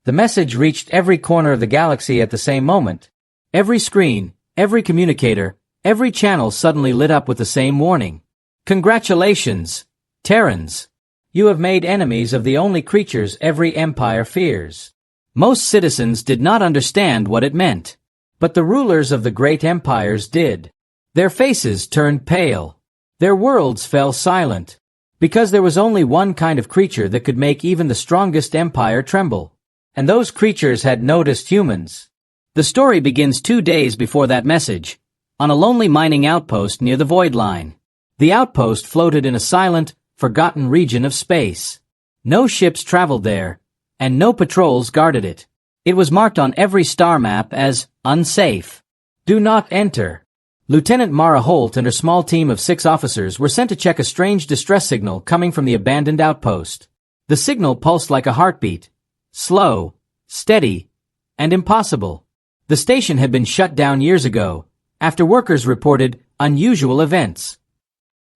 The message reached every corner of the galaxy at the same moment. Every screen, every communicator, every channel suddenly lit up with the same warning. Congratulations, Terrans! You have made enemies of the only creatures every empire fears. Most citizens did not understand what it meant. But the rulers of the great empires did. Their faces turned pale. Their worlds fell silent. Because there was only one kind of creature that could make even the strongest empire tremble. And those creatures had noticed humans. The story begins 2 days before that message, on a lonely mining outpost near the Void Line. The outpost floated in a silent, forgotten region of space. No ships traveled there, and no patrols guarded it. It was marked on every star map as unsafe. Do not enter. Lieutenant Mara Holt and her small team of 6 officers were sent to check a strange distress signal coming from the abandoned outpost. The signal pulsed like a heartbeat. Slow, steady, and impossible. The station had been shut down years ago, after workers reported unusual events.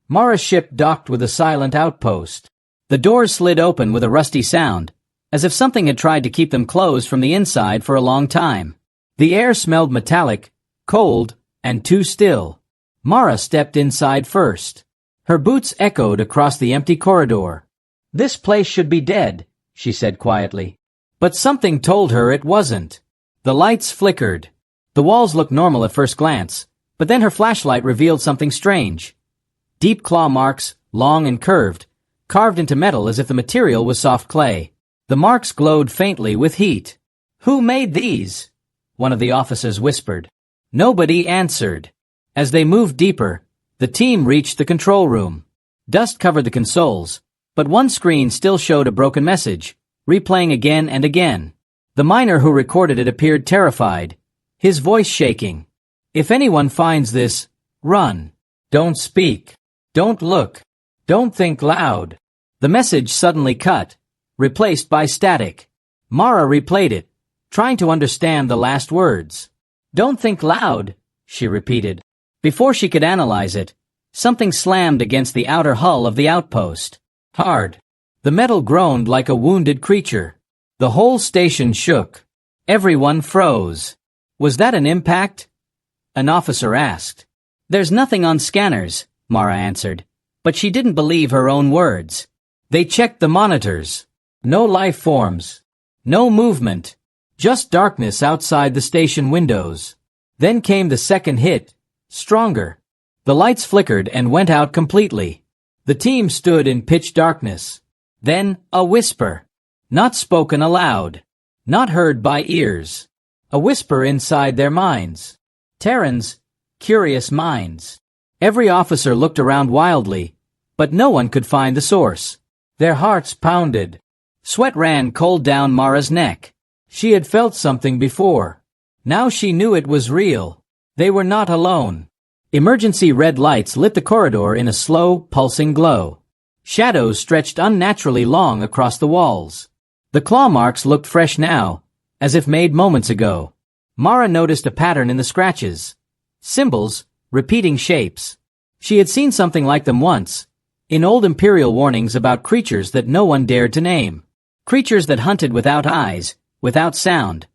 Mara's ship docked with a silent outpost. The doors slid open with a rusty sound, as if something had tried to keep them closed from the inside for a long time. The air smelled metallic, cold, and too still. Mara stepped inside first. Her boots echoed across the empty corridor. "This place should be dead," she said quietly. But something told her it wasn't. The lights flickered. The walls looked normal at first glance, but then her flashlight revealed something strange. Deep claw marks, long and curved, carved into metal as if the material was soft clay. The marks glowed faintly with heat. "Who made these?" one of the officers whispered. Nobody answered. As they moved deeper, the team reached the control room. Dust covered the consoles, but one screen still showed a broken message, replaying again and again. The miner who recorded it appeared terrified, his voice shaking. "If anyone finds this, run. Don't speak. Don't look. Don't think loud." The message suddenly cut, replaced by static. Mara replayed it, trying to understand the last words. "Don't think loud," she repeated. Before she could analyze it, something slammed against the outer hull of the outpost. Hard. The metal groaned like a wounded creature. The whole station shook. Everyone froze. "Was that an impact?" an officer asked. "There's nothing on scanners," Mara answered, but she didn't believe her own words. They checked the monitors. No life forms. No movement. Just darkness outside the station windows. Then came the second hit, stronger. The lights flickered and went out completely. The team stood in pitch darkness. Then, a whisper. Not spoken aloud. Not heard by ears. A whisper inside their minds. Terrans, curious minds. Every officer looked around wildly, but no one could find the source. Their hearts pounded. Sweat ran cold down Mara's neck. She had felt something before. Now she knew it was real. They were not alone. Emergency red lights lit the corridor in a slow, pulsing glow. Shadows stretched unnaturally long across the walls. The claw marks looked fresh now, as if made moments ago. Mara noticed a pattern in the scratches. Symbols, repeating shapes. She had seen something like them once, in old Imperial warnings about creatures that no one dared to name. Creatures that hunted without eyes, without sound,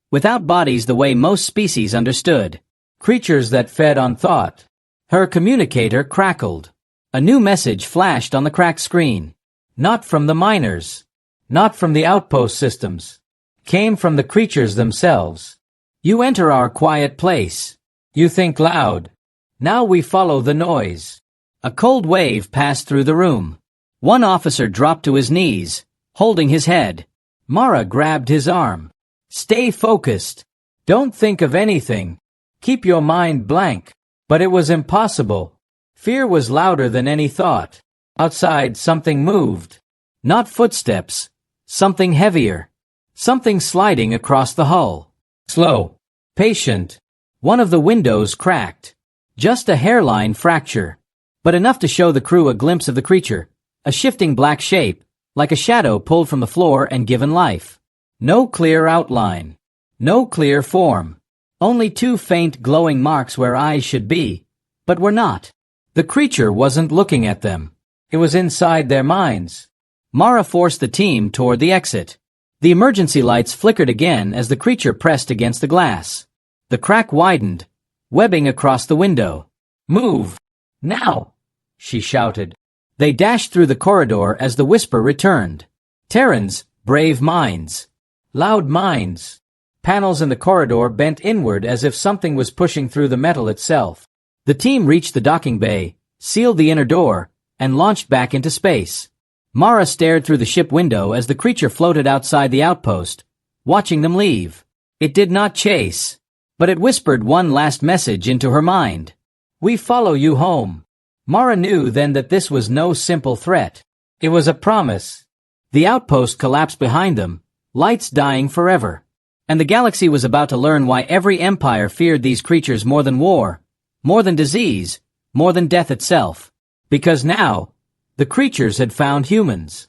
without bodies the way most species understood. Creatures that fed on thought. Her communicator crackled. A new message flashed on the cracked screen. Not from the miners. Not from the outpost systems. Came from the creatures themselves. "You enter our quiet place. You think loud. Now we follow the noise." A cold wave passed through the room. One officer dropped to his knees, holding his head. Mara grabbed his arm. "Stay focused. Don't think of anything. Keep your mind blank." But it was impossible. Fear was louder than any thought. Outside, something moved. Not footsteps. Something heavier. Something sliding across the hull. Slow. Patient. One of the windows cracked. Just a hairline fracture. But enough to show the crew a glimpse of the creature. A shifting black shape, like a shadow pulled from the floor and given life. No clear outline. No clear form. Only 2 faint glowing marks where eyes should be, but were not. The creature wasn't looking at them. It was inside their minds. Mara forced the team toward the exit. The emergency lights flickered again as the creature pressed against the glass. The crack widened, webbing across the window. "Move! Now!" she shouted. They dashed through the corridor as the whisper returned. Terrans, brave minds. Loud minds. Panels in the corridor bent inward as if something was pushing through the metal itself. The team reached the docking bay, sealed the inner door, and launched back into space. Mara stared through the ship window as the creature floated outside the outpost, watching them leave. It did not chase, but it whispered one last message into her mind. "We follow you home." Mara knew then that this was no simple threat. It was a promise. The outpost collapsed behind them, lights dying forever. And the galaxy was about to learn why every empire feared these creatures more than war, more than disease, more than death itself. Because now, the creatures had found humans.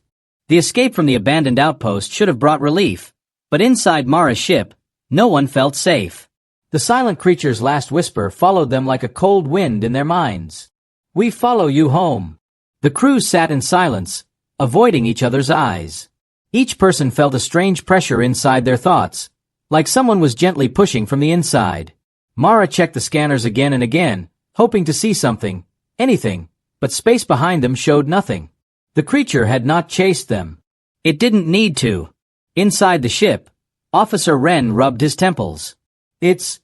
The escape from the abandoned outpost should have brought relief, but inside Mara's ship, no one felt safe. The silent creature's last whisper followed them like a cold wind in their minds. "We follow you home." The crew sat in silence, avoiding each other's eyes. Each person felt a strange pressure inside their thoughts, like someone was gently pushing from the inside. Mara checked the scanners again and again, hoping to see something, anything, but space behind them showed nothing. The creature had not chased them. It didn't need to. Inside the ship, Officer Wren rubbed his temples. It's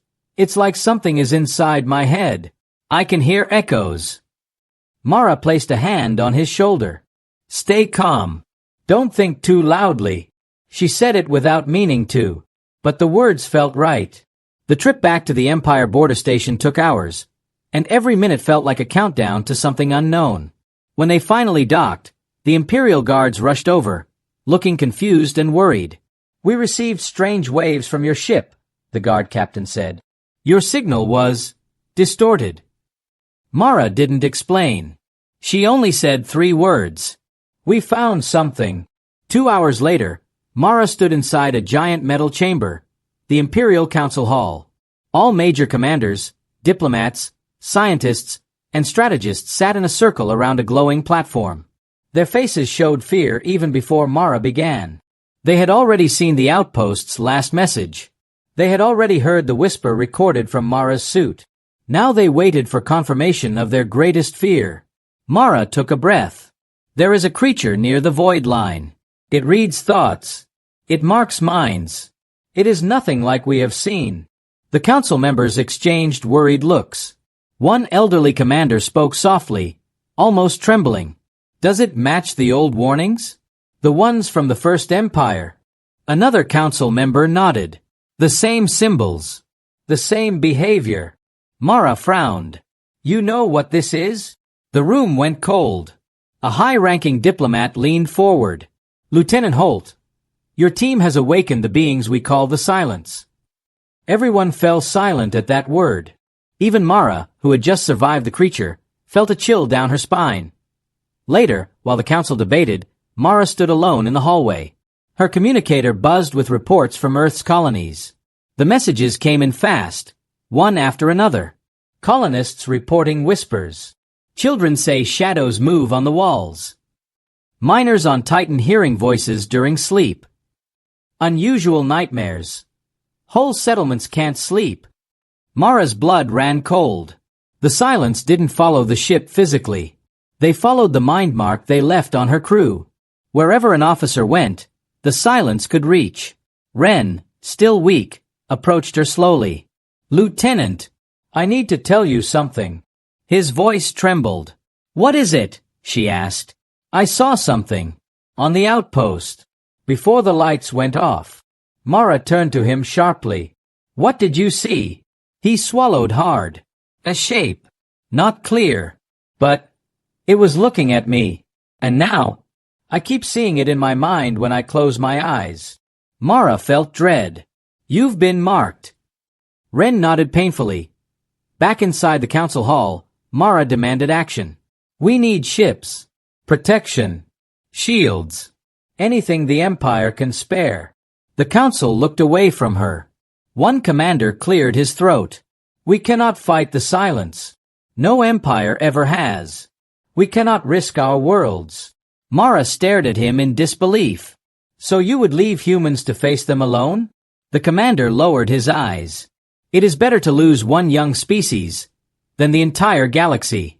like something is inside my head. I can hear echoes." Mara placed a hand on his shoulder. "Stay calm. Don't think too loudly." She said it without meaning to, but the words felt right. The trip back to the Empire border station took hours, and every minute felt like a countdown to something unknown. When they finally docked, the Imperial guards rushed over, looking confused and worried. "We received strange waves from your ship," the guard captain said. "Your signal was distorted." Mara didn't explain. She only said 3 words. "We found something." 2 hours later, Mara stood inside a giant metal chamber, the Imperial Council Hall. All major commanders, diplomats, scientists, and strategists sat in a circle around a glowing platform. Their faces showed fear even before Mara began. They had already seen the outpost's last message. They had already heard the whisper recorded from Mara's suit. Now they waited for confirmation of their greatest fear. Mara took a breath. There is a creature near the void line. It reads thoughts. It marks minds. It is nothing like we have seen. The council members exchanged worried looks. One elderly commander spoke softly, almost trembling. "Does it match the old warnings? The ones from the First Empire?" Another council member nodded. "The same symbols. The same behavior." Mara frowned. "You know what this is?" The room went cold. A high-ranking diplomat leaned forward. "Lieutenant Holt, your team has awakened the beings we call the Silence." Everyone fell silent at that word. Even Mara, who had just survived the creature, felt a chill down her spine. Later, while the council debated, Mara stood alone in the hallway. Her communicator buzzed with reports from Earth's colonies. The messages came in fast, one after another. Colonists reporting whispers. Children say shadows move on the walls. Miners on Titan hearing voices during sleep. Unusual nightmares. Whole settlements can't sleep. Mara's blood ran cold. The Silence didn't follow the ship physically. They followed the mind mark they left on her crew. Wherever an officer went, the Silence could reach. Wren, still weak, approached her slowly. "Lieutenant, I need to tell you something." His voice trembled. "What is it?" she asked. "I saw something. On the outpost." Before the lights went off, Mara turned to him sharply. "What did you see?" He swallowed hard. "A shape. Not clear. But it was looking at me. And now, I keep seeing it in my mind when I close my eyes." Mara felt dread. "You've been marked." Wren nodded painfully. Back inside the council hall, Mara demanded action. "We need ships. Protection. Shields. Anything the Empire can spare." The council looked away from her. One commander cleared his throat. "We cannot fight the Silence. No empire ever has. We cannot risk our worlds." Mara stared at him in disbelief. So you would leave humans to face them alone? The commander lowered his eyes. It is better to lose one young species than the entire galaxy.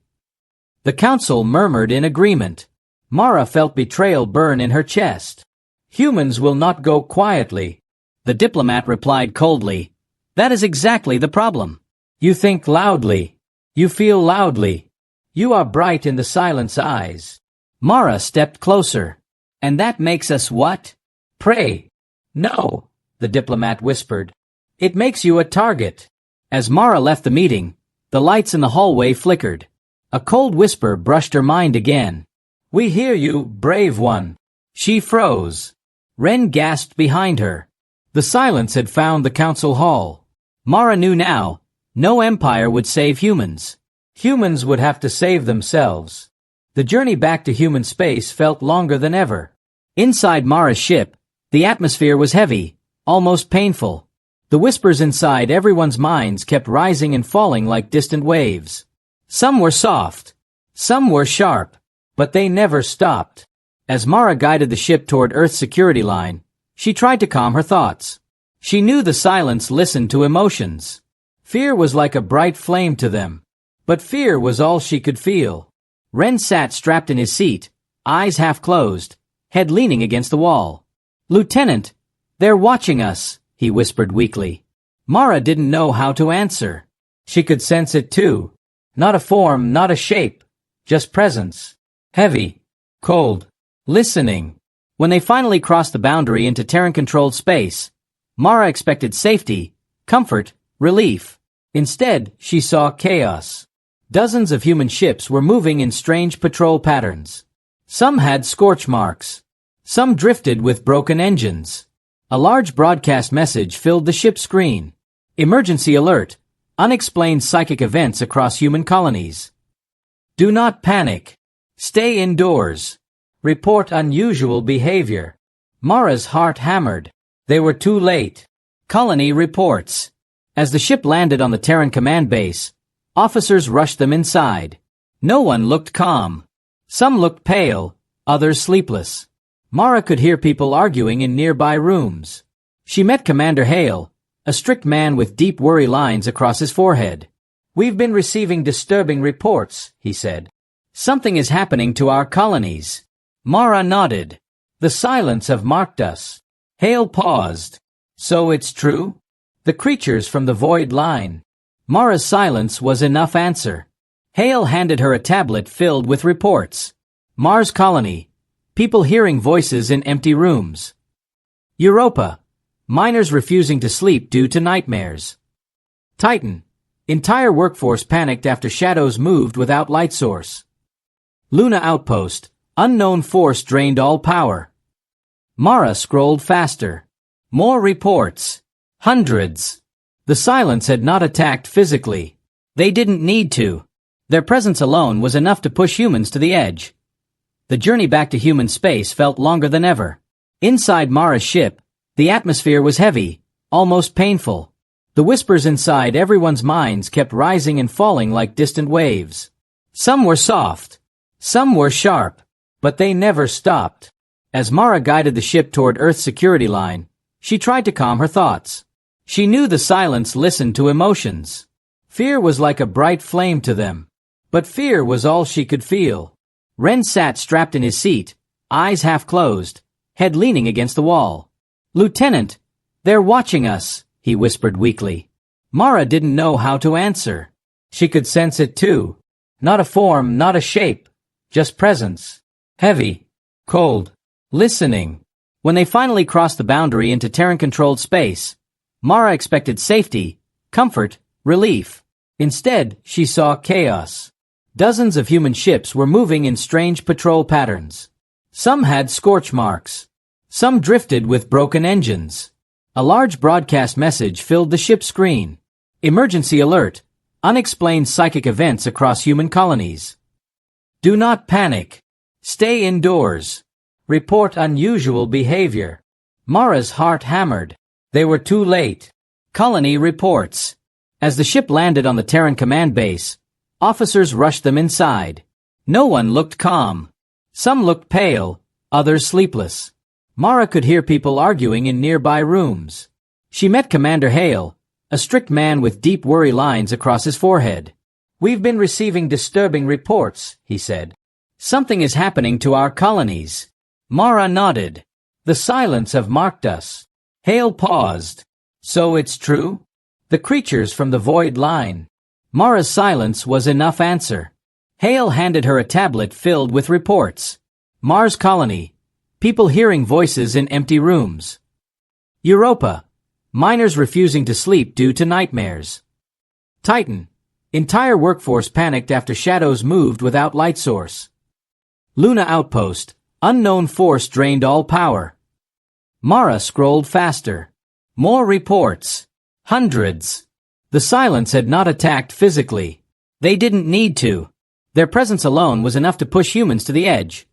The council murmured in agreement. Mara felt betrayal burn in her chest. Humans will not go quietly. The diplomat replied coldly. That is exactly the problem. You think loudly. You feel loudly. You are bright in the silence eyes. Mara stepped closer. And that makes us what? Prey. No, the diplomat whispered. It makes you a target. As Mara left the meeting, the lights in the hallway flickered. A cold whisper brushed her mind again. We hear you, brave one. She froze. Ren gasped behind her. The silence had found the council hall. Mara knew now, no empire would save humans. Humans would have to save themselves. The journey back to human space felt longer than ever. Inside Mara's ship, the atmosphere was heavy, almost painful. The whispers inside everyone's minds kept rising and falling like distant waves. Some were soft, some were sharp, but they never stopped. As Mara guided the ship toward Earth's security line, she tried to calm her thoughts. She knew the silence listened to emotions. Fear was like a bright flame to them. But fear was all she could feel. Ren sat strapped in his seat, eyes half closed, head leaning against the wall. Lieutenant, they're watching us, he whispered weakly. Mara didn't know how to answer. She could sense it too. Not a form, not a shape, just presence. Heavy, cold, listening. When they finally crossed the boundary into Terran-controlled space, Mara expected safety, comfort, relief. Instead, she saw chaos. Dozens of human ships were moving in strange patrol patterns. Some had scorch marks. Some drifted with broken engines. A large broadcast message filled the ship's screen. Emergency alert. Unexplained psychic events across human colonies. Do not panic. Stay indoors. Report unusual behavior. Mara's heart hammered. They were too late. Colony reports. As the ship landed on the Terran command base, officers rushed them inside. No one looked calm. Some looked pale, others sleepless. Mara could hear people arguing in nearby rooms. She met Commander Hale, a strict man with deep worry lines across his forehead. We've been receiving disturbing reports, he said. Something is happening to our colonies. Mara nodded. The silence have marked us. Hale paused. So it's true? The creatures from the void line. Mara's silence was enough answer. Hale handed her a tablet filled with reports. Mars colony. People hearing voices in empty rooms. Europa. Miners refusing to sleep due to nightmares. Titan. Entire workforce panicked after shadows moved without light source. Luna outpost. Unknown force drained all power. Mara scrolled faster. More reports. Hundreds. The silence had not attacked physically. They didn't need to. Their presence alone was enough to push humans to the edge. The journey back to human space felt longer than ever. Inside Mara's ship, the atmosphere was heavy, almost painful. The whispers inside everyone's minds kept rising and falling like distant waves. Some were soft. Some were sharp. But they never stopped. As Mara guided the ship toward Earth's security line, she tried to calm her thoughts. She knew the silence listened to emotions. Fear was like a bright flame to them. But fear was all she could feel. Ren sat strapped in his seat, eyes half closed, head leaning against the wall. Lieutenant, they're watching us, he whispered weakly. Mara didn't know how to answer. She could sense it too. Not a form, not a shape, just presence. Heavy, cold, listening. When they finally crossed the boundary into Terran-controlled space, Mara expected safety, comfort, relief. Instead, she saw chaos. Dozens of human ships were moving in strange patrol patterns. Some had scorch marks. Some drifted with broken engines. A large broadcast message filled the ship's screen. Emergency alert. Unexplained psychic events across human colonies. Do not panic. Stay indoors. Report unusual behavior. Mara's heart hammered. They were too late. Colony reports. As the ship landed on the Terran command base, officers rushed them inside. No one looked calm. Some looked pale, others sleepless. Mara could hear people arguing in nearby rooms. She met Commander Hale, a strict man with deep worry lines across his forehead. "We've been receiving disturbing reports," he said. "Something is happening to our colonies." Mara nodded. "The silence have marked us." Hale paused. "So it's true?" "The creatures from the void line." Mara's silence was enough answer. Hale handed her a tablet filled with reports. Mars colony. People hearing voices in empty rooms. Europa. Miners refusing to sleep due to nightmares. Titan. Entire workforce panicked after shadows moved without light source. Luna outpost. Unknown force drained all power. Mara scrolled faster. More reports. Hundreds. The silence had not attacked physically. They didn't need to. Their presence alone was enough to push humans to the edge.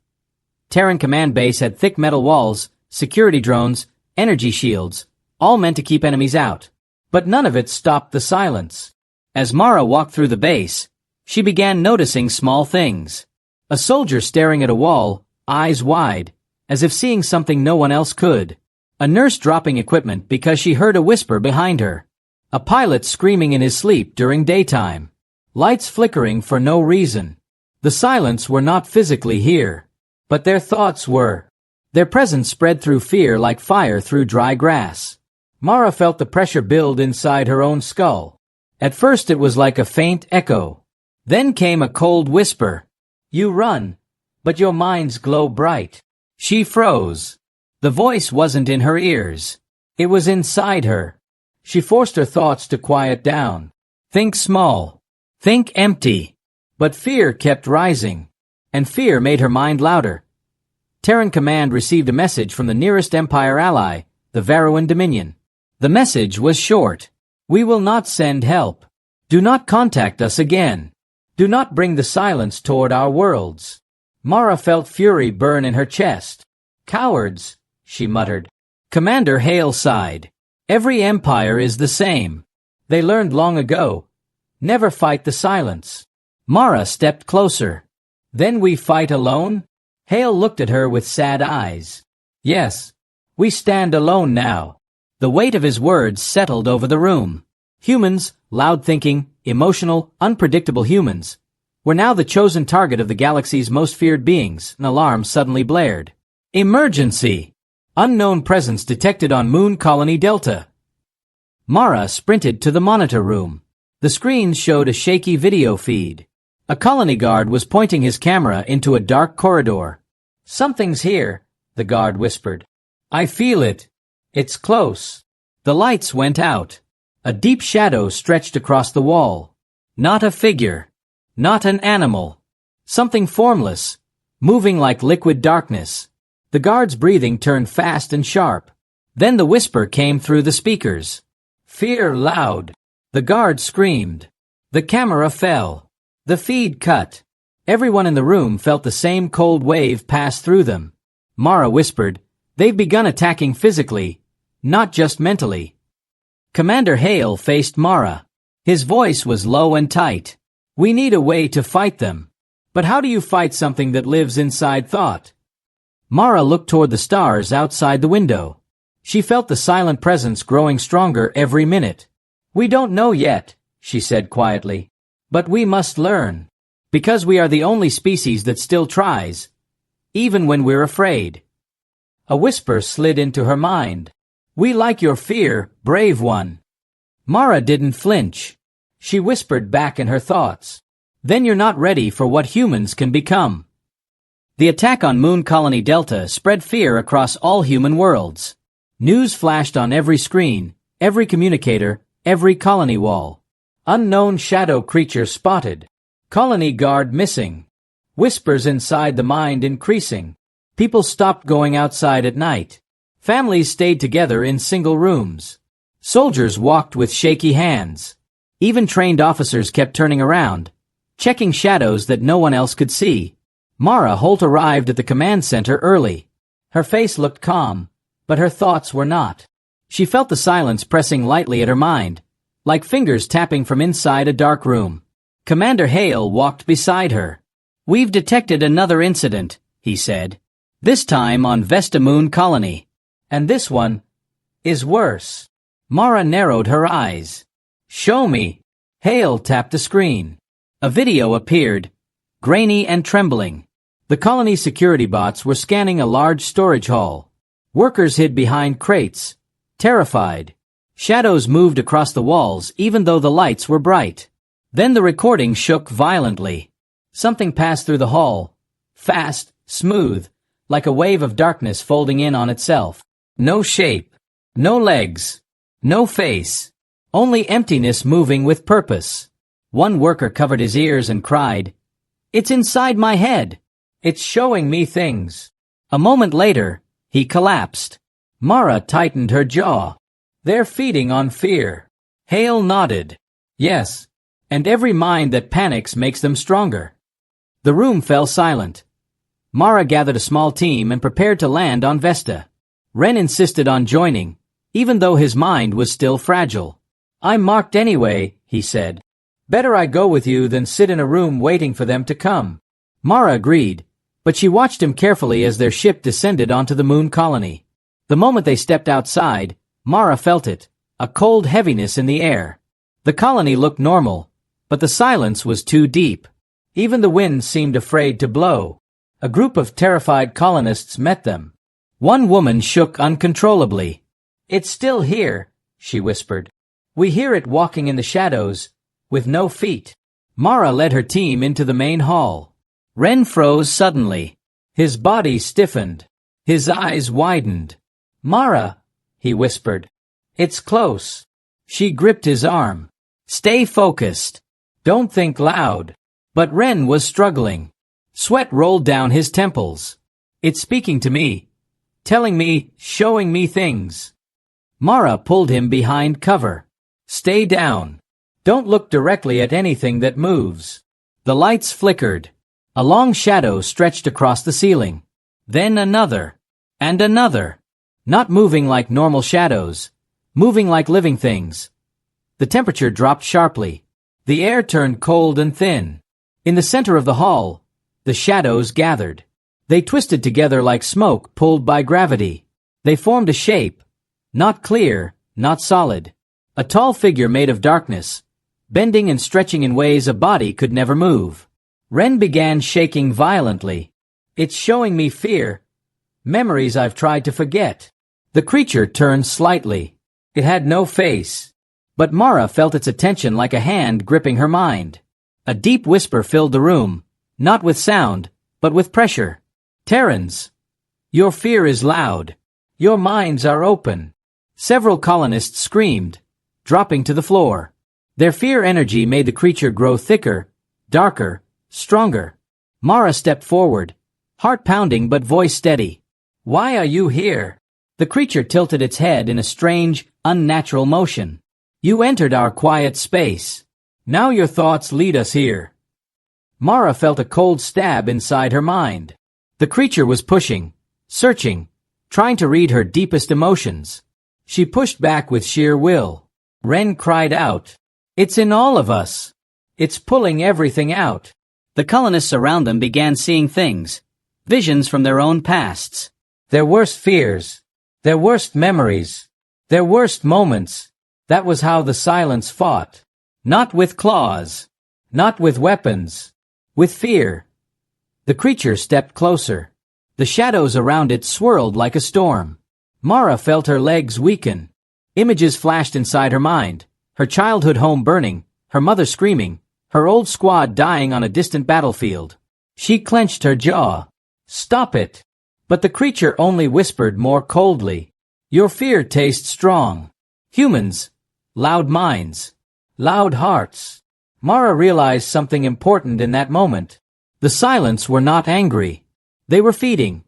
Terran command base had thick metal walls, security drones, energy shields, all meant to keep enemies out. But none of it stopped the silence. As Mara walked through the base, she began noticing small things. A soldier staring at a wall, eyes wide, as if seeing something no one else could. A nurse dropping equipment because she heard a whisper behind her. A pilot screaming in his sleep during daytime. Lights flickering for no reason. The silence were not physically here, but their thoughts were. Their presence spread through fear like fire through dry grass. Mara felt the pressure build inside her own skull. At first it was like a faint echo. Then came a cold whisper. "You run, but your minds glow bright." She froze. The voice wasn't in her ears. It was inside her. She forced her thoughts to quiet down. Think small. Think empty. But fear kept rising. And fear made her mind louder. Terran Command received a message from the nearest Empire ally, the Varuan Dominion. The message was short. "We will not send help. Do not contact us again. Do not bring the silence toward our worlds." Mara felt fury burn in her chest. "Cowards," she muttered. Commander Hale sighed. "Every empire is the same. They learned long ago. Never fight the silence." Mara stepped closer. "Then we fight alone?" Hale looked at her with sad eyes. "Yes. We stand alone now." The weight of his words settled over the room. Humans, loud-thinking, emotional, unpredictable humans, were now the chosen target of the galaxy's most feared beings. An alarm suddenly blared. "Emergency! Unknown presence detected on Moon Colony Delta." Mara sprinted to the monitor room. The screens showed a shaky video feed. A colony guard was pointing his camera into a dark corridor. "Something's here," the guard whispered. "I feel it. It's close." The lights went out. A deep shadow stretched across the wall. Not a figure. Not an animal. Something formless, moving like liquid darkness. The guard's breathing turned fast and sharp. Then the whisper came through the speakers. "Fear loud." The guard screamed. The camera fell. The feed cut. Everyone in the room felt the same cold wave pass through them. Mara whispered, "They've begun attacking physically, not just mentally." Commander Hale faced Mara. His voice was low and tight. "We need a way to fight them." "But how do you fight something that lives inside thought?" Mara looked toward the stars outside the window. She felt the silent presence growing stronger every minute. "We don't know yet," she said quietly. "But we must learn. Because we are the only species that still tries, even when we're afraid." A whisper slid into her mind. "We like your fear, brave one." Mara didn't flinch. She whispered back in her thoughts. "Then you're not ready for what humans can become." The attack on Moon Colony Delta spread fear across all human worlds. News flashed on every screen, every communicator, every colony wall. Unknown shadow creature spotted. Colony guard missing. Whispers inside the mind increasing. People stopped going outside at night. Families stayed together in single rooms. Soldiers walked with shaky hands. Even trained officers kept turning around, checking shadows that no one else could see. Mara Holt arrived at the command center early. Her face looked calm, but her thoughts were not. She felt the silence pressing lightly at her mind, like fingers tapping from inside a dark room. Commander Hale walked beside her. "We've detected another incident," he said. "This time on Vesta Moon Colony. And this one is worse. Mara narrowed her eyes. Show me. Hale tapped the screen. A video appeared, grainy and trembling. The colony security bots were scanning a large storage hall. Workers hid behind crates, terrified. Shadows moved across the walls even though the lights were bright. Then the recording shook violently. Something passed through the hall, fast, smooth, like a wave of darkness folding in on itself. No shape, no legs, no face, only emptiness moving with purpose. One worker covered his ears and cried, "It's inside my head. It's showing me things." A moment later, he collapsed. Mara tightened her jaw. They're feeding on fear. Hale nodded. Yes, and every mind that panics makes them stronger. The room fell silent. Mara gathered a small team and prepared to land on Vesta. Ren insisted on joining, even though his mind was still fragile. "I'm marked anyway," he said. "Better I go with you than sit in a room waiting for them to come." Mara agreed, but she watched him carefully as their ship descended onto the moon colony. The moment they stepped outside, Mara felt it, a cold heaviness in the air. The colony looked normal, but the silence was too deep. Even the wind seemed afraid to blow. A group of terrified colonists met them. One woman shook uncontrollably. "It's still here," she whispered. "We hear it walking in the shadows, with no feet." Mara led her team into the main hall. Ren froze suddenly. His body stiffened. His eyes widened. "Mara," he whispered. "It's close." She gripped his arm. "Stay focused. Don't think loud." But Ren was struggling. Sweat rolled down his temples. "It's speaking to me. Telling me, showing me things." Mara pulled him behind cover. "Stay down. Don't look directly at anything that moves." The lights flickered. A long shadow stretched across the ceiling. Then another. And another. Not moving like normal shadows. Moving like living things. The temperature dropped sharply. The air turned cold and thin. In the center of the hall, the shadows gathered. They twisted together like smoke pulled by gravity. They formed a shape. Not clear, not solid. A tall figure made of darkness, bending and stretching in ways a body could never move. Ren began shaking violently. "It's showing me fear. Memories I've tried to forget." The creature turned slightly. It had no face. But Mara felt its attention like a hand gripping her mind. A deep whisper filled the room, not with sound, but with pressure. "Terrans, your fear is loud. Your minds are open." Several colonists screamed, dropping to the floor. Their fear energy made the creature grow thicker, darker, stronger. Mara stepped forward, heart pounding but voice steady. "Why are you here?" The creature tilted its head in a strange, unnatural motion. "You entered our quiet space. Now your thoughts lead us here." Mara felt a cold stab inside her mind. The creature was pushing, searching, trying to read her deepest emotions. She pushed back with sheer will. Ren cried out, "It's in all of us. It's pulling everything out." The colonists around them began seeing things, visions from their own pasts. Their worst fears, their worst memories, their worst moments. That was how the silence fought. Not with claws, not with weapons, with fear. The creature stepped closer. The shadows around it swirled like a storm. Mara felt her legs weaken. Images flashed inside her mind, her childhood home burning, her mother screaming, her old squad dying on a distant battlefield. She clenched her jaw. "Stop it!" But the creature only whispered more coldly. "Your fear tastes strong. Humans, loud minds, loud hearts." Mara realized something important in that moment. The silence were not angry. They were feeding.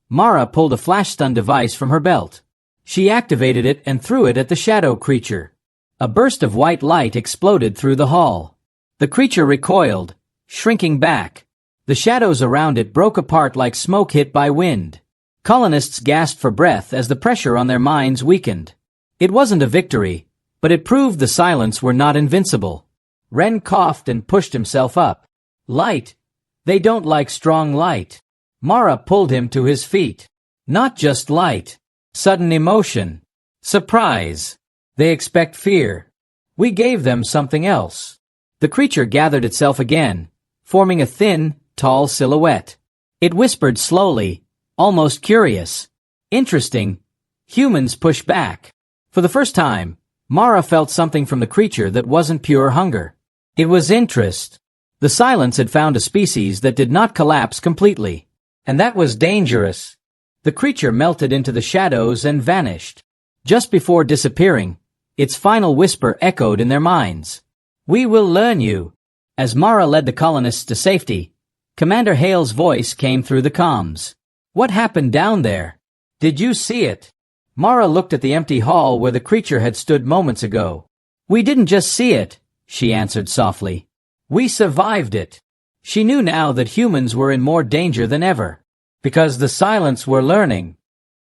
Mara pulled a flash-stun device from her belt. She activated it and threw it at the shadow creature. A burst of white light exploded through the hall. The creature recoiled, shrinking back. The shadows around it broke apart like smoke hit by wind. Colonists gasped for breath as the pressure on their minds weakened. It wasn't a victory, but it proved the silence were not invincible. Ren coughed and pushed himself up. "Light. They don't like strong light." Mara pulled him to his feet. "Not just light. Sudden emotion. Surprise. They expect fear. We gave them something else. The creature gathered itself again, forming a thin, tall silhouette. It whispered slowly, almost curious. Interesting. Humans push back. For the first time, Mara felt something from the creature that wasn't pure hunger. It was interest. The silence had found a species that did not collapse completely. And that was dangerous. The creature melted into the shadows and vanished. Just before disappearing, its final whisper echoed in their minds. We will learn you. As Mara led the colonists to safety, Commander Hale's voice came through the comms. What happened down there? Did you see it? Mara looked at the empty hall where the creature had stood moments ago. We didn't just see it, she answered softly. We survived it. She knew now that humans were in more danger than ever. Because the silence were learning.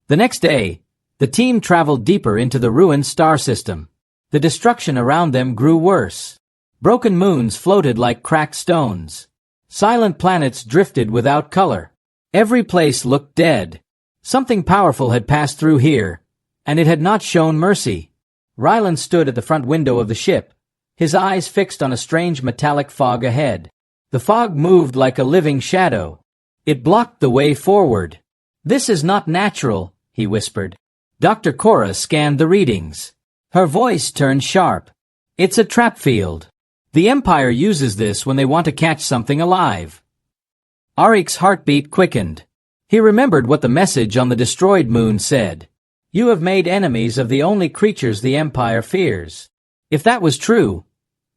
The next day, the team traveled deeper into the ruined star system. The destruction around them grew worse. Broken moons floated like cracked stones. Silent planets drifted without color. Every place looked dead. Something powerful had passed through here, and it had not shown mercy. Ryland stood at the front window of the ship, his eyes fixed on a strange metallic fog ahead. The fog moved like a living shadow. It blocked the way forward. This is not natural, he whispered. Dr. Cora scanned the readings. Her voice turned sharp. It's a trap field. The Empire uses this when they want to catch something alive. Arik's heartbeat quickened. He remembered what the message on the destroyed moon said. You have made enemies of the only creatures the Empire fears. If that was true,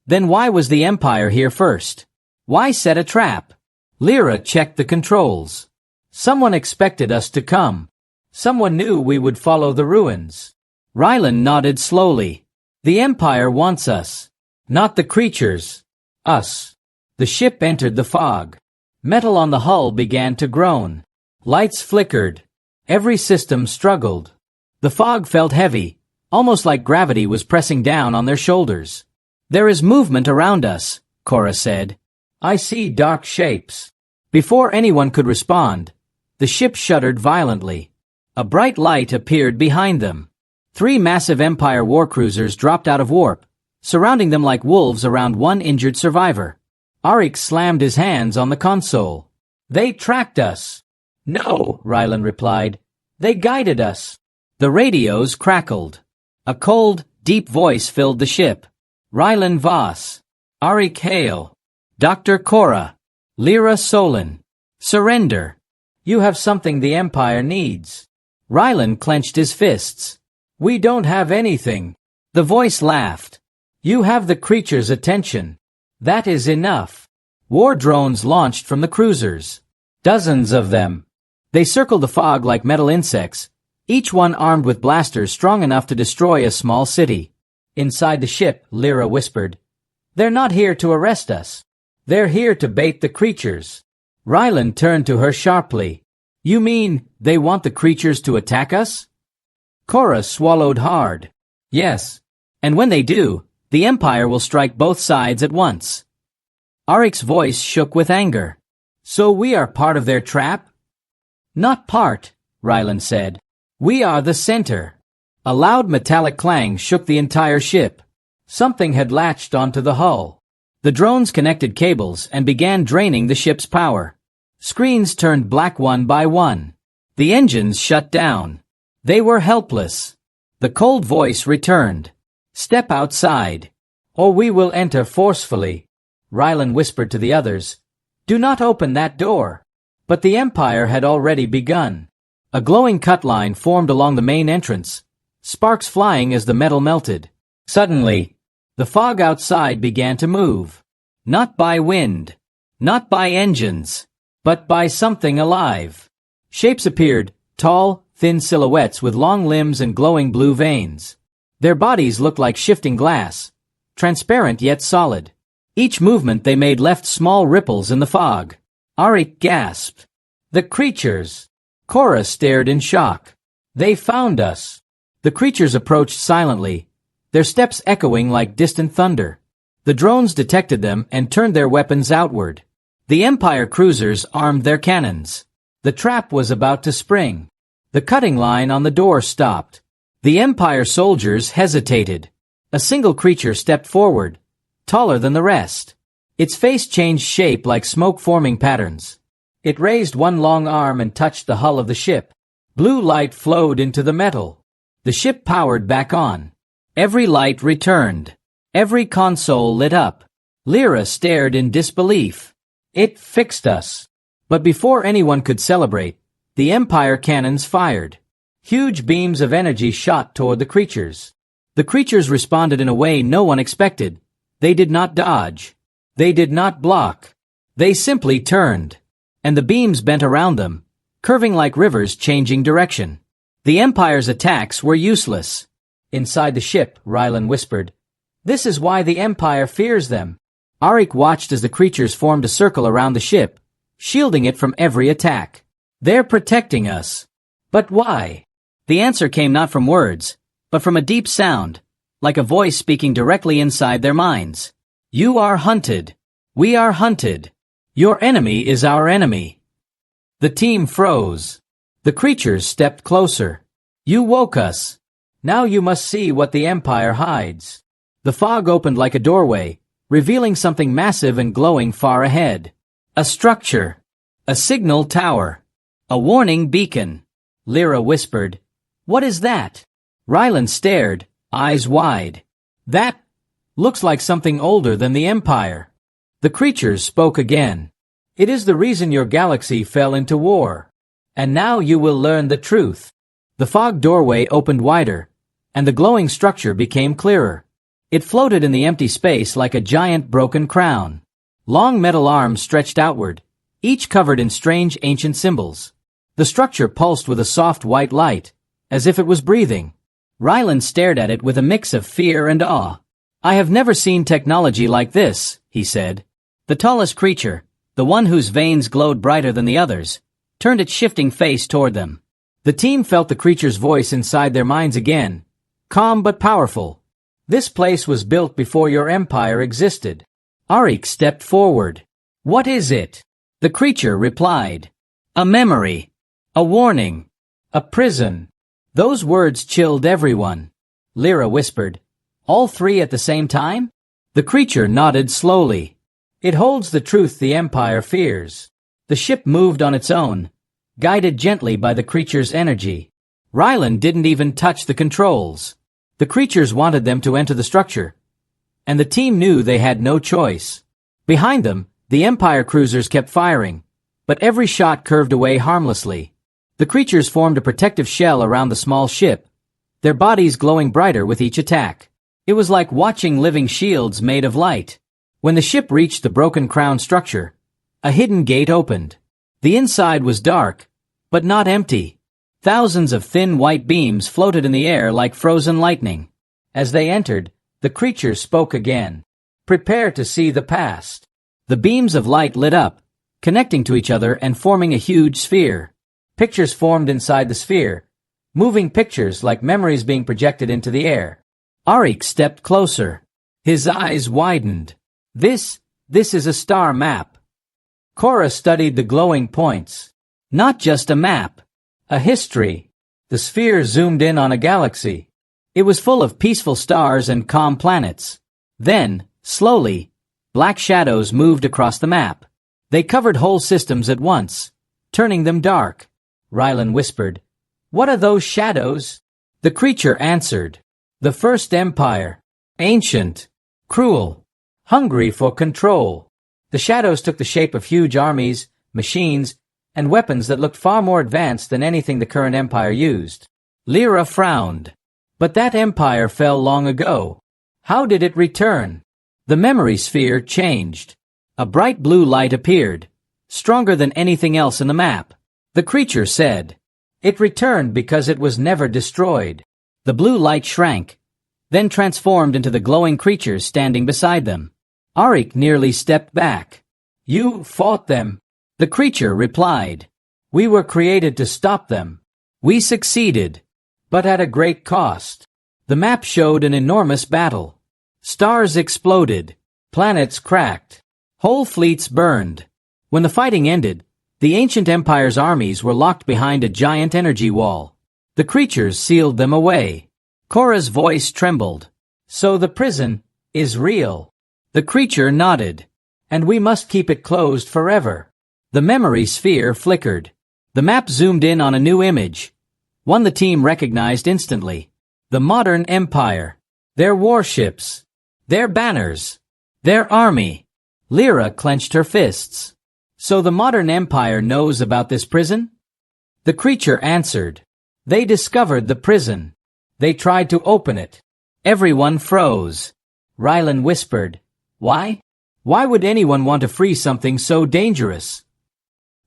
then why was the Empire here first? Why set a trap? Lyra checked the controls. Someone expected us to come. Someone knew we would follow the ruins. Ryland nodded slowly. The Empire wants us. Not the creatures. Us. The ship entered the fog. Metal on the hull began to groan. Lights flickered. Every system struggled. The fog felt heavy, almost like gravity was pressing down on their shoulders. There is movement around us, Cora said. I see dark shapes. Before anyone could respond, the ship shuddered violently. A bright light appeared behind them. 3 massive Empire warcruisers dropped out of warp, surrounding them like wolves around one injured survivor. Arik slammed his hands on the console. They tracked us. No, Ryland replied. They guided us. The radios crackled. A cold, deep voice filled the ship. Ryland Voss. Arik Hale. Dr. Cora. Lyra Solon. Surrender. You have something the Empire needs. Ryland clenched his fists. We don't have anything. The voice laughed. You have the creature's attention. That is enough. War drones launched from the cruisers. Dozens of them. They circled the fog like metal insects, each one armed with blasters strong enough to destroy a small city. Inside the ship, Lyra whispered, They're not here to arrest us. They're here to bait the creatures. Ryland turned to her sharply. You mean they want the creatures to attack us? Cora swallowed hard. Yes. And when they do, the Empire will strike both sides at once. Arik's voice shook with anger. So we are part of their trap? Not part, Ryland said. We are the center. A loud metallic clang shook the entire ship. Something had latched onto the hull. The drones connected cables and began draining the ship's power. Screens turned black one by one. The engines shut down. They were helpless. The cold voice returned. Step outside, or we will enter forcefully. Ryland whispered to the others. Do not open that door. But the Empire had already begun. A glowing cut line formed along the main entrance, sparks flying as the metal melted. Suddenly, the fog outside began to move. Not by wind, not by engines, but by something alive. Shapes appeared, tall, thin silhouettes with long limbs and glowing blue veins. Their bodies looked like shifting glass, transparent yet solid. Each movement they made left small ripples in the fog. Arik gasped. The creatures! Cora stared in shock. They found us. The creatures approached silently, their steps echoing like distant thunder. The drones detected them and turned their weapons outward. The Empire cruisers armed their cannons. The trap was about to spring. The cutting line on the door stopped. The Empire soldiers hesitated. A single creature stepped forward, taller than the rest. Its face changed shape like smoke-forming patterns. It raised one long arm and touched the hull of the ship. Blue light flowed into the metal. The ship powered back on. Every light returned. Every console lit up. Lyra stared in disbelief. It fixed us. But before anyone could celebrate, the Empire cannons fired. Huge beams of energy shot toward the creatures. The creatures responded in a way no one expected. They did not dodge. They did not block. They simply turned. And the beams bent around them, curving like rivers changing direction. The Empire's attacks were useless. Inside the ship, Rylan whispered, "This is why the Empire fears them." Arik watched as the creatures formed a circle around the ship, shielding it from every attack. "They're protecting us." But why? The answer came not from words, but from a deep sound, like a voice speaking directly inside their minds. "You are hunted. We are hunted. Your enemy is our enemy." The team froze. The creatures stepped closer. "You woke us. Now you must see what the Empire hides." The fog opened like a doorway, revealing something massive and glowing far ahead. A structure. A signal tower. A warning beacon. Lyra whispered, "What is that?" Rylan stared, eyes wide. "That looks like something older than the Empire." The creatures spoke again. "It is the reason your galaxy fell into war. And now you will learn the truth." The fog doorway opened wider, and the glowing structure became clearer. It floated in the empty space like a giant broken crown. Long metal arms stretched outward, each covered in strange ancient symbols. The structure pulsed with a soft white light, as if it was breathing. Rylan stared at it with a mix of fear and awe. "I have never seen technology like this," he said. The tallest creature, the one whose veins glowed brighter than the others, turned its shifting face toward them. The team felt the creature's voice inside their minds again, calm but powerful. "This place was built before your empire existed." Arik stepped forward. "What is it?" The creature replied, "A memory. A warning. A prison." Those words chilled everyone. Lyra whispered, "All three at the same time?" The creature nodded slowly. "It holds the truth the Empire fears." The ship moved on its own, guided gently by the creature's energy. Rylan didn't even touch the controls. The creatures wanted them to enter the structure, and the team knew they had no choice. Behind them, the Empire cruisers kept firing, but every shot curved away harmlessly. The creatures formed a protective shell around the small ship, their bodies glowing brighter with each attack. It was like watching living shields made of light. When the ship reached the broken crown structure, a hidden gate opened. The inside was dark, but not empty. Thousands of thin white beams floated in the air like frozen lightning. As they entered, the creatures spoke again. "Prepare to see the past." The beams of light lit up, connecting to each other and forming a huge sphere. Pictures formed inside the sphere, moving pictures like memories being projected into the air. Arik stepped closer. His eyes widened. This is a star map." Cora studied the glowing points. Not just a map. A history. The sphere zoomed in on a galaxy. It was full of peaceful stars and calm planets. Then, slowly, black shadows moved across the map. They covered whole systems at once, turning them dark. Rylan whispered, "What are those shadows?" The creature answered, "The First Empire. Ancient. Cruel. Hungry for control." The shadows took the shape of huge armies, machines, and weapons that looked far more advanced than anything the current empire used. Lyra frowned. But that empire fell long ago. How did it return? The memory sphere changed. A bright blue light appeared, stronger than anything else in the map. The creature said, "It returned because it was never destroyed." The blue light shrank, then transformed into the glowing creatures standing beside them. Arik nearly stepped back. "You fought them." The creature replied, "We were created to stop them. We succeeded, but at a great cost." The map showed an enormous battle. Stars exploded. Planets cracked. Whole fleets burned. When the fighting ended, The ancient empire's armies were locked behind a giant energy wall. The creatures sealed them away. Korra's voice trembled. So the prison is real. The creature nodded. And we must keep it closed forever. The memory sphere flickered. The map zoomed in on a new image. One the team recognized instantly. The modern empire. Their warships. Their banners. Their army. Lyra clenched her fists. So the modern empire knows about this prison? The creature answered. They discovered the prison. They tried to open it. Everyone froze. Rylan whispered. Why? Why would anyone want to free something so dangerous?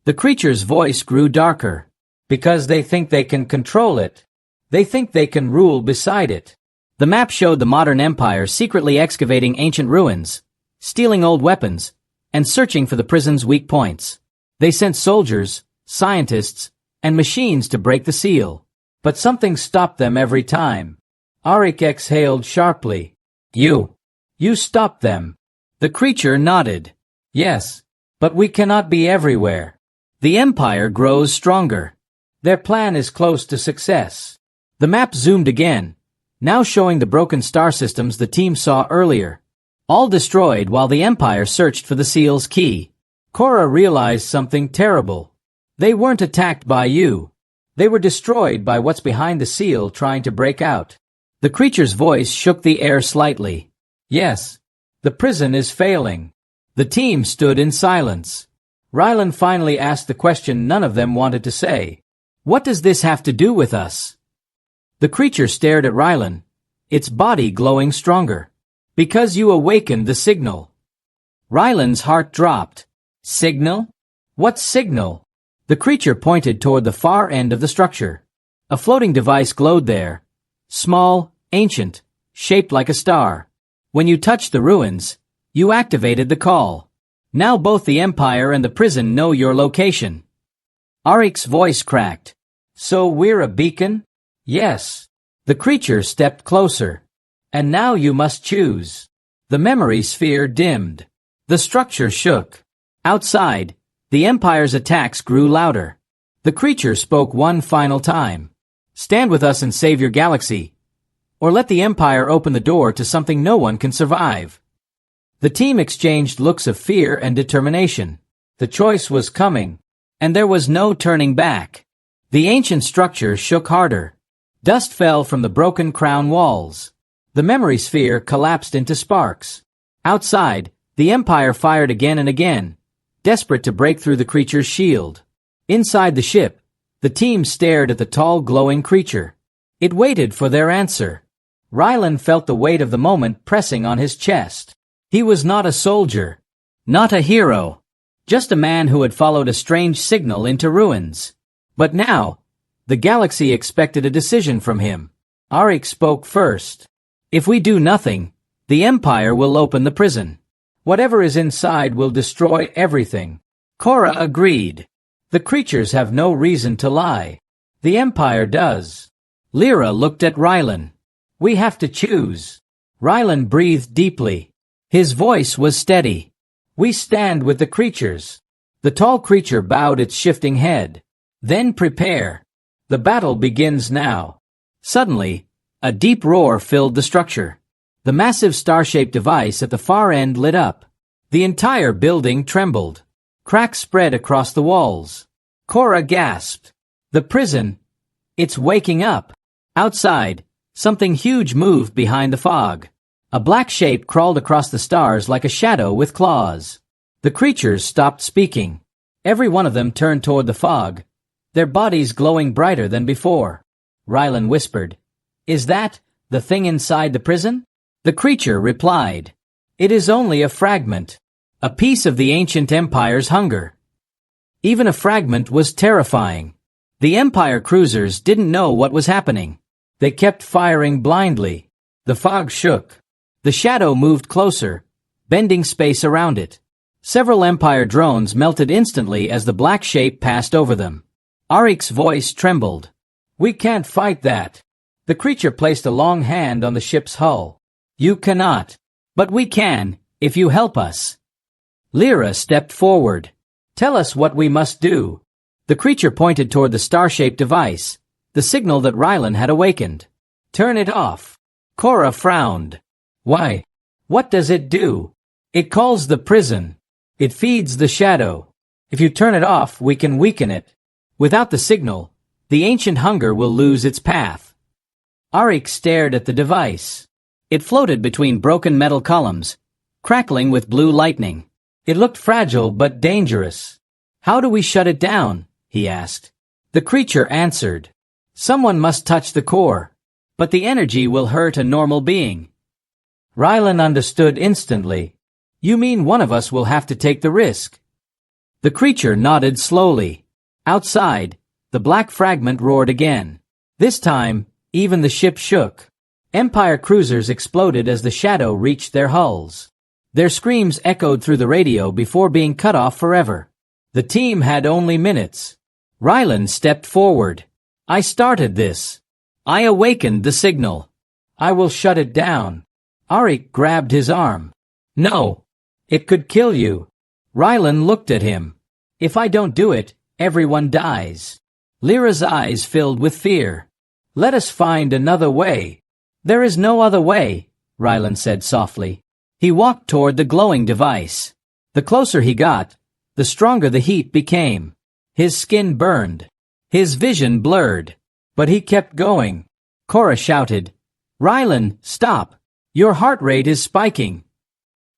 The creature's voice grew darker. Because they think they can control it. They think they can rule beside it. The map showed the modern empire secretly excavating ancient ruins, stealing old weapons, and searching for the prison's weak points. They sent soldiers, scientists, and machines to break the seal. But something stopped them every time. Arik exhaled sharply. You stopped them. The creature nodded. Yes, but we cannot be everywhere. The empire grows stronger. Their plan is close to success. The map zoomed again, now showing the broken star systems the team saw earlier. All destroyed while the empire searched for the seal's key. Korra realized something terrible. They weren't attacked by you. They were destroyed by what's behind the seal trying to break out. The creature's voice shook the air slightly. Yes, the prison is failing. The team stood in silence. Rylan finally asked the question none of them wanted to say. What does this have to do with us? The creature stared at Rylan, its body glowing stronger. Because you awakened the signal. Rylan's heart dropped. Signal? What signal? The creature pointed toward the far end of the structure. A floating device glowed there. Small, ancient, shaped like a star. When you touched the ruins, you activated the call. Now both the Empire and the prison know your location. Arik's voice cracked. So we're a beacon? Yes. The creature stepped closer. And now you must choose. The memory sphere dimmed. The structure shook. Outside, the Empire's attacks grew louder. The creature spoke one final time. Stand with us and save your galaxy. Or let the Empire open the door to something no one can survive. The team exchanged looks of fear and determination. The choice was coming, and there was no turning back. The ancient structure shook harder. Dust fell from the broken crown walls. The memory sphere collapsed into sparks. Outside, the Empire fired again and again, desperate to break through the creature's shield. Inside the ship, the team stared at the tall glowing creature. It waited for their answer. Rylan felt the weight of the moment pressing on his chest. He was not a soldier, not a hero, just a man who had followed a strange signal into ruins. But now, the galaxy expected a decision from him. Arik spoke first. If we do nothing, the Empire will open the prison. Whatever is inside will destroy everything. Korra agreed. The creatures have no reason to lie. The Empire does. Lyra looked at Rylan. We have to choose. Rylan breathed deeply. His voice was steady. We stand with the creatures. The tall creature bowed its shifting head. Then prepare. The battle begins now. Suddenly, a deep roar filled the structure. The massive star-shaped device at the far end lit up. The entire building trembled. Cracks spread across the walls. Korra gasped. The prison. It's waking up. Outside, something huge moved behind the fog. A black shape crawled across the stars like a shadow with claws. The creatures stopped speaking. Every one of them turned toward the fog, their bodies glowing brighter than before. Rylan whispered, Is that the thing inside the prison? The creature replied, It is only a fragment, a piece of the ancient empire's hunger. Even a fragment was terrifying. The Empire cruisers didn't know what was happening. They kept firing blindly. The fog shook. The shadow moved closer, bending space around it. Several Empire drones melted instantly as the black shape passed over them. Arik's voice trembled. We can't fight that. The creature placed a long hand on the ship's hull. You cannot. But we can, if you help us. Lyra stepped forward. Tell us what we must do. The creature pointed toward the star-shaped device, the signal that Rylan had awakened. Turn it off. Cora frowned. Why? What does it do? It calls the prison. It feeds the shadow. If you turn it off, we can weaken it. Without the signal, the ancient hunger will lose its path. Arik stared at the device. It floated between broken metal columns, crackling with blue lightning. It looked fragile but dangerous. How do we shut it down? He asked. The creature answered. Someone must touch the core, but the energy will hurt a normal being. Rylan understood instantly. You mean one of us will have to take the risk? The creature nodded slowly. Outside, the black fragment roared again. This time, even the ship shook. Empire cruisers exploded as the shadow reached their hulls. Their screams echoed through the radio before being cut off forever. The team had only minutes. Rylan stepped forward. I started this. I awakened the signal. I will shut it down. Arik grabbed his arm. No. It could kill you. Rylan looked at him. If I don't do it, everyone dies. Lyra's eyes filled with fear. Let us find another way. There is no other way, Rylan said softly. He walked toward the glowing device. The closer he got, the stronger the heat became. His skin burned. His vision blurred. But he kept going. Cora shouted, Rylan, stop! Your heart rate is spiking.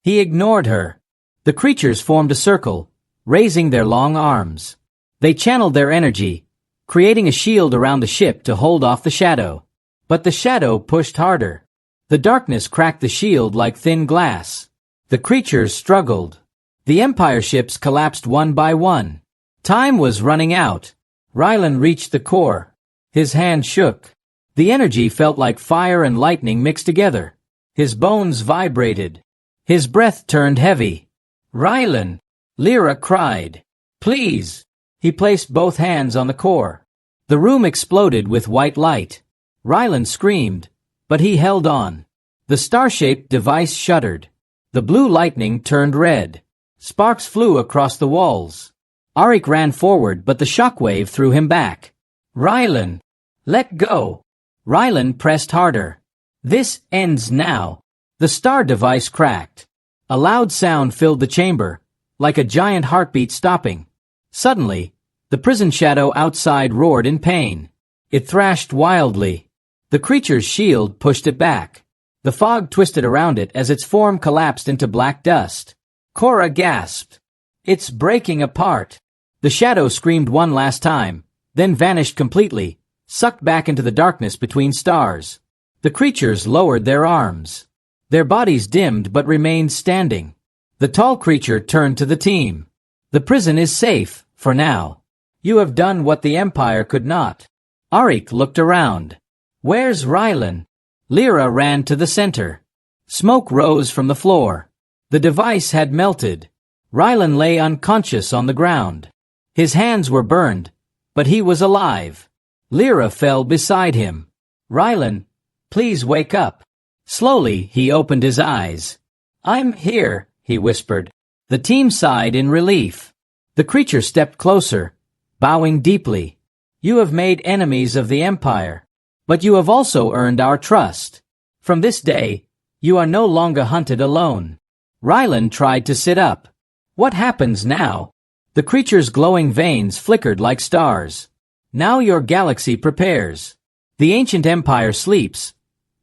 He ignored her. The creatures formed a circle, raising their long arms. They channeled their energy, creating a shield around the ship to hold off the shadow. But the shadow pushed harder. The darkness cracked the shield like thin glass. The creatures struggled. The Empire ships collapsed one by one. Time was running out. Rylan reached the core. His hand shook. The energy felt like fire and lightning mixed together. His bones vibrated. His breath turned heavy. Rylan! Lyra cried. Please! He placed both hands on the core. The room exploded with white light. Rylan screamed, but he held on. The star-shaped device shuddered. The blue lightning turned red. Sparks flew across the walls. Arik ran forward, but the shockwave threw him back. Rylan! Let go! Rylan pressed harder. This ends now. The star device cracked. A loud sound filled the chamber, like a giant heartbeat stopping. Suddenly, the prison shadow outside roared in pain. It thrashed wildly. The creature's shield pushed it back. The fog twisted around it as its form collapsed into black dust. Cora gasped. It's breaking apart. The shadow screamed one last time, then vanished completely, sucked back into the darkness between stars. The creatures lowered their arms. Their bodies dimmed but remained standing. The tall creature turned to the team. The prison is safe, for now. You have done what the Empire could not. Arik looked around. Where's Rylan? Lyra ran to the center. Smoke rose from the floor. The device had melted. Rylan lay unconscious on the ground. His hands were burned, but he was alive. Lyra fell beside him. Rylan, please wake up. Slowly, he opened his eyes. I'm here, he whispered. The team sighed in relief. The creature stepped closer, bowing deeply. You have made enemies of the Empire, but you have also earned our trust. From this day, you are no longer hunted alone. Rylan tried to sit up. What happens now? The creature's glowing veins flickered like stars. Now your galaxy prepares. The ancient empire sleeps,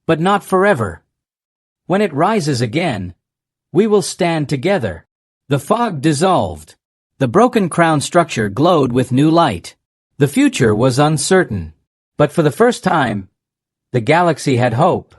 but not forever. When it rises again, we will stand together. The fog dissolved. The broken crown structure glowed with new light. The future was uncertain, but for the first time, the galaxy had hope.